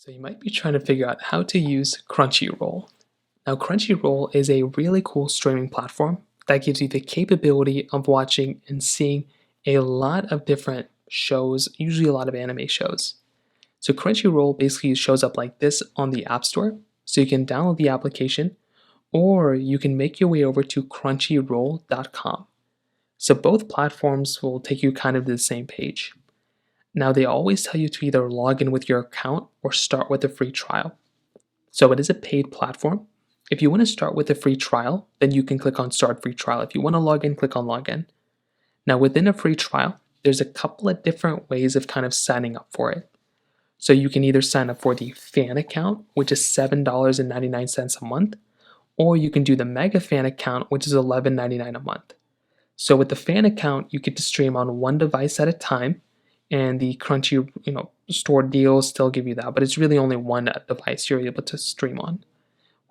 So you might be trying to figure out how to use CrunchyRoll. Now, CrunchyRoll is a really cool streaming platform that gives you the capability of watching and seeing a lot of different shows, usually a lot of anime shows. So CrunchyRoll basically shows up like this on the App Store. So you can download the application or you can make your way over to crunchyroll.com. So both platforms will take you kind of to the same page. Now, they always tell you to either log in with your account or start with a free trial. So it is a paid platform. If you want to start with a free trial, then you can click on Start Free Trial. If you want to log in, click on Login. Now, within a free trial, there's a couple of different ways of kind of signing up for it. So you can either sign up for the fan account, which is $7.99 a month, or you can do the mega fan account, which is $11.99 a month. So with the fan account, you get to stream on one device at a time, and the Crunchy, store deals still give you that, but it's really only one device you're able to stream on.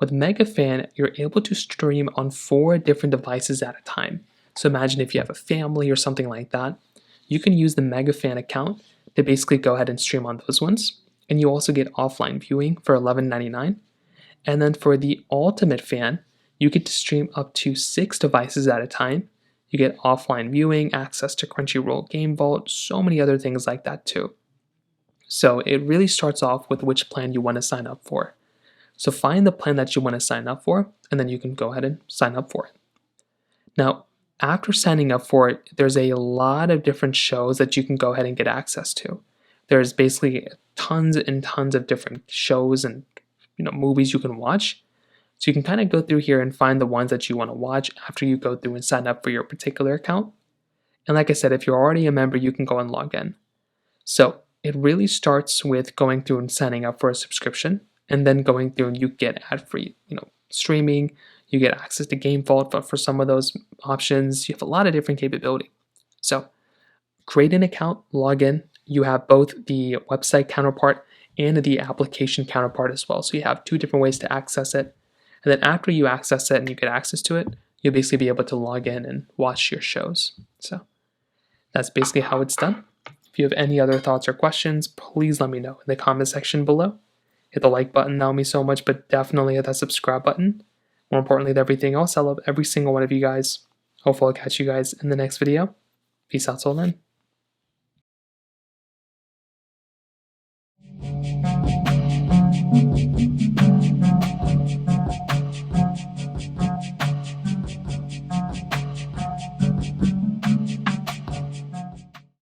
With MegaFan, you're able to stream on 4 different devices at a time. So imagine if you have a family or something like that, you can use the MegaFan account to basically go ahead and stream on those ones. And you also get offline viewing for $11.99. And then for the Ultimate Fan, you get to stream up to 6 devices at a time. You get offline viewing, access to Crunchyroll Game Vault, so many other things like that too. So it really starts off with which plan you want to sign up for. So find the plan that you want to sign up for, and then you can go ahead and sign up for it. Now, after signing up for it, there's a lot of different shows that you can go ahead and get access to. There's basically tons and tons of different shows and movies you can watch. So you can kind of go through here and find the ones that you want to watch after you go through and sign up for your particular account. And like I said, if you're already a member, you can go and log in. So it really starts with going through and signing up for a subscription, and then going through and you get ad-free, streaming. You get access to Game Vault for some of those options. You have a lot of different capability. So create an account, log in. You have both the website counterpart and the application counterpart as well. So you have 2 different ways to access it. And then after you access it and you get access to it, you'll basically be able to log in and watch your shows. So that's basically how it's done. If you have any other thoughts or questions, please let me know in the comment section below. Hit the like button, that would mean so much, but definitely hit that subscribe button. More importantly than everything else, I love every single one of you guys. Hopefully I'll catch you guys in the next video. Peace out till then.